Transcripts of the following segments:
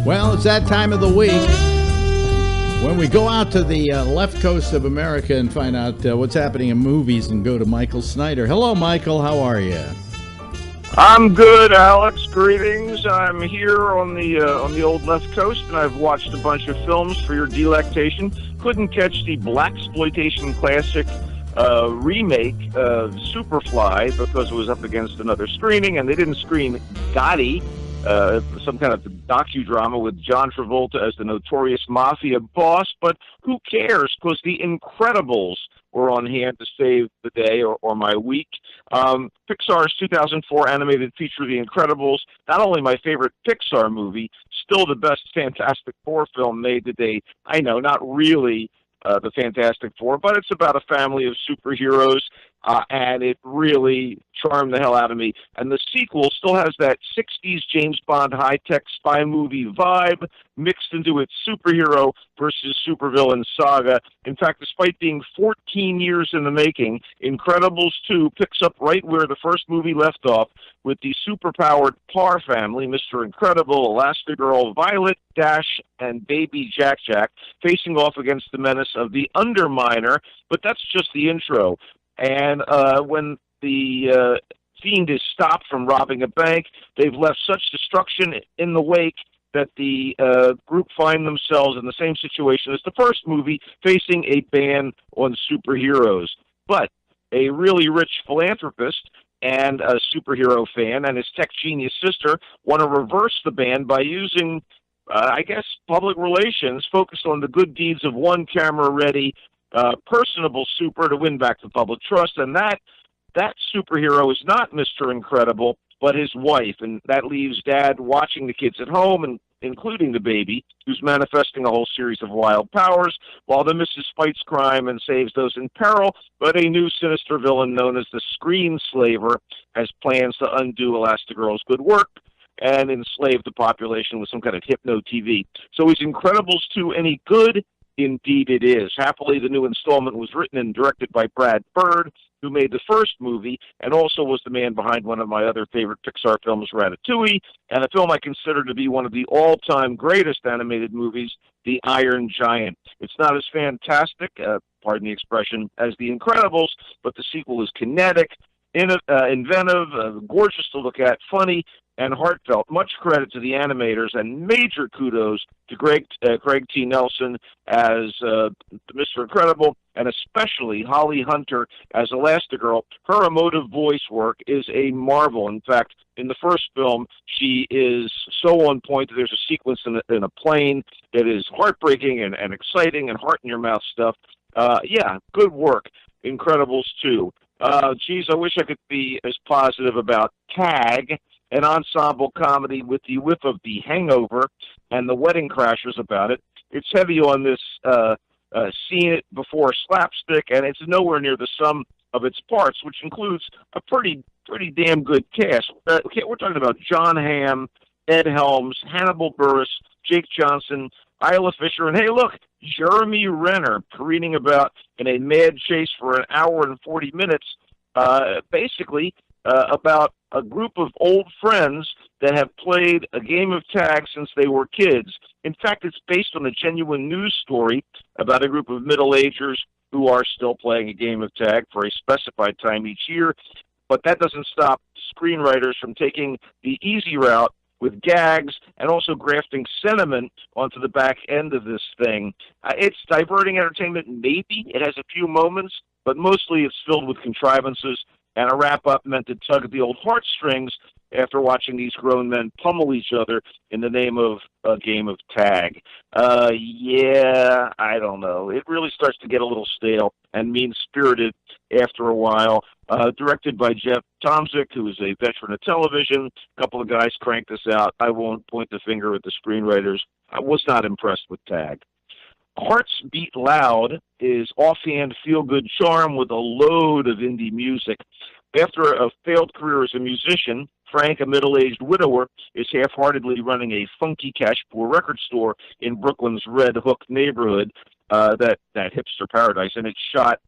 Well, it's that time of the week when we go out to the left coast of America and find out what's happening in movies and go to Michael Snyder. Hello, Michael. How are you? I'm good, Alex. Greetings. I'm here on the old left coast, and I've watched a bunch of films for your delectation. Couldn't catch the blaxploitation classic remake of Superfly because it was up against another screening, and they didn't screen Gotti, some kind of docudrama with John Travolta as the notorious mafia boss. But who cares? Because The Incredibles were on hand to save the day or my week. Pixar's 2004 animated feature, The Incredibles, not only my favorite Pixar movie, still the best Fantastic Four film made to date. I know, not really the Fantastic Four, but it's about a family of superheroes, and it really charmed the hell out of me. And the sequel still has that 60s James Bond high-tech spy movie vibe mixed into its superhero versus supervillain saga. In fact, despite being 14 years in the making, Incredibles 2 picks up right where the first movie left off, with the superpowered Parr family, Mr. Incredible, Elastigirl, Violet, Dash, and Baby Jack Jack, facing off against the menace of the Underminer. But that's just the intro. And when the fiend is stopped from robbing a bank, they've left such destruction in the wake that the group find themselves in the same situation as the first movie, facing a ban on superheroes. But a really rich philanthropist and a superhero fan and his tech genius sister want to reverse the ban by using, I guess, public relations focused on the good deeds of one camera-ready, personable super to win back the public trust. And that superhero is not Mr. Incredible, but his wife. And that leaves Dad watching the kids at home, and including the baby, who's manifesting a whole series of wild powers, while the Mrs. fights crime and saves those in peril. But a new sinister villain known as the Screen Slaver has plans to undo Elastigirl's good work and enslave the population with some kind of hypno-TV. So is Incredibles 2 any good? Indeed it is. Happily, the new installment was written and directed by Brad Bird, who made the first movie and also was the man behind one of my other favorite Pixar films, Ratatouille, and a film I consider to be one of the all-time greatest animated movies, The Iron Giant. It's not as fantastic, pardon the expression, as The Incredibles, but the sequel is kinetic, inventive, gorgeous to look at, funny, and heartfelt. Much credit to the animators, and major kudos to Craig T. Nelson as Mr. Incredible, and especially Holly Hunter as Elastigirl. Her emotive voice work is a marvel. In fact, in the first film, she is so on point that there's a sequence in a plane that is heartbreaking and exciting and heart-in-your-mouth stuff. Yeah, good work. Incredibles 2. Geez, I wish I could be as positive about Tag, an ensemble comedy with the whiff of The Hangover and The Wedding Crashers about it. It's heavy on this seen it before slapstick, and it's nowhere near the sum of its parts, which includes a pretty damn good cast. We're talking about John Hamm, Ed Helms, Hannibal Buress, Jake Johnson, Isla Fisher, and hey, look, Jeremy Renner careening about in a mad chase for an hour and 40 minutes, basically about a group of old friends that have played a game of tag since they were kids. In fact, it's based on a genuine news story about a group of middle-agers who are still playing a game of tag for a specified time each year. But that doesn't stop screenwriters from taking the easy route with gags and also grafting sentiment onto the back end of this thing. It's diverting entertainment, maybe. It has a few moments, but mostly it's filled with contrivances and a wrap-up meant to tug at the old heartstrings after watching these grown men pummel each other in the name of a game of tag. Yeah, I don't know. It really starts to get a little stale and mean-spirited after a while. Directed by Jeff Tomzik, who is a veteran of television. A couple of guys cranked this out. I won't point the finger at the screenwriters. I was not impressed with Tag. Hearts Beat Loud is offhand feel-good charm with a load of indie music. After a failed career as a musician, Frank, a middle-aged widower, is half-heartedly running a funky cash-poor record store in Brooklyn's Red Hook neighborhood, that hipster paradise, and it's shot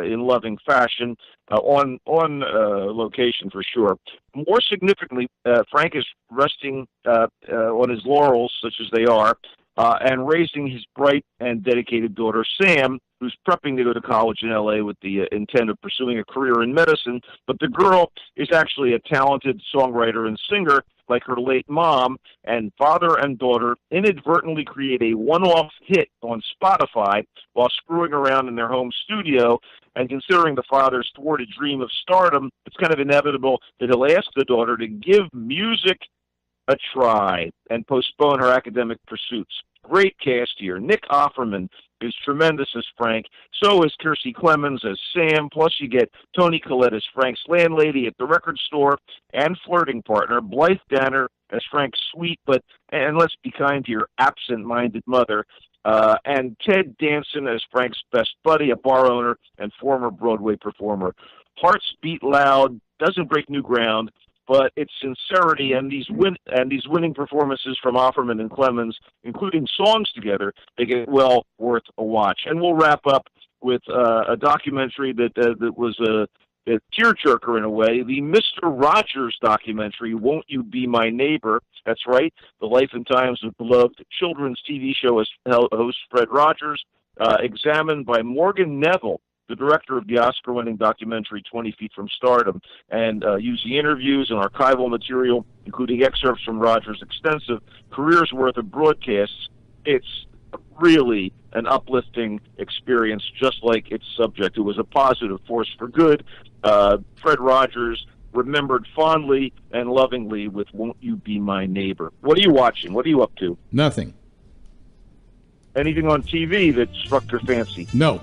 in loving fashion on location for sure. More significantly, Frank is resting on his laurels, such as they are, and raising his bright and dedicated daughter, Sam, who's prepping to go to college in L.A. with the intent of pursuing a career in medicine. But the girl is actually a talented songwriter and singer like her late mom, and father and daughter inadvertently create a one-off hit on Spotify while screwing around in their home studio. And considering the father's thwarted dream of stardom, it's kind of inevitable that he'll ask the daughter to give music a try and postpone her academic pursuits. Great cast here. Nick Offerman is tremendous as Frank. So is Kiersey Clemens as Sam. Plus, you get Toni Collette as Frank's landlady at the record store and flirting partner. Blythe Danner as Frank's sweet, and let's be kind to your absent-minded mother. And Ted Danson as Frank's best buddy, a bar owner and former Broadway performer. Hearts beat loud, doesn't break new ground, but its sincerity and these winning performances from Offerman and Clemens, including songs together, make it well worth a watch. And we'll wrap up with a documentary that was a tearjerker in a way, the Mr. Rogers documentary, Won't You Be My Neighbor? That's right, the life and times of beloved children's TV show host Fred Rogers, examined by Morgan Neville, the director of the Oscar-winning documentary 20 Feet from Stardom, and using interviews and archival material, including excerpts from Rogers' extensive career's worth of broadcasts. It's really an uplifting experience, just like its subject. It was a positive force for good. Fred Rogers remembered fondly and lovingly with Won't You Be My Neighbor. What are you watching? What are you up to? Nothing. Anything on TV that struck your fancy? No.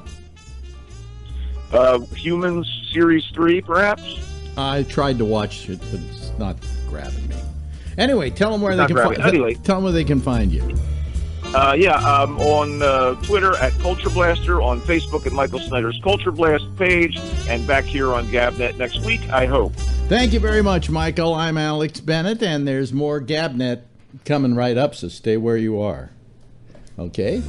Humans Series 3, perhaps? I tried to watch it, but it's not grabbing me. Anyway, tell them where they can tell them where they can find you. On Twitter at Culture Blaster, on Facebook at Michael Snyder's Culture Blast page, and back here on GABNet next week, I hope. Thank you very much, Michael. I'm Alex Bennett, and there's more GABNet coming right up, so stay where you are. Okay?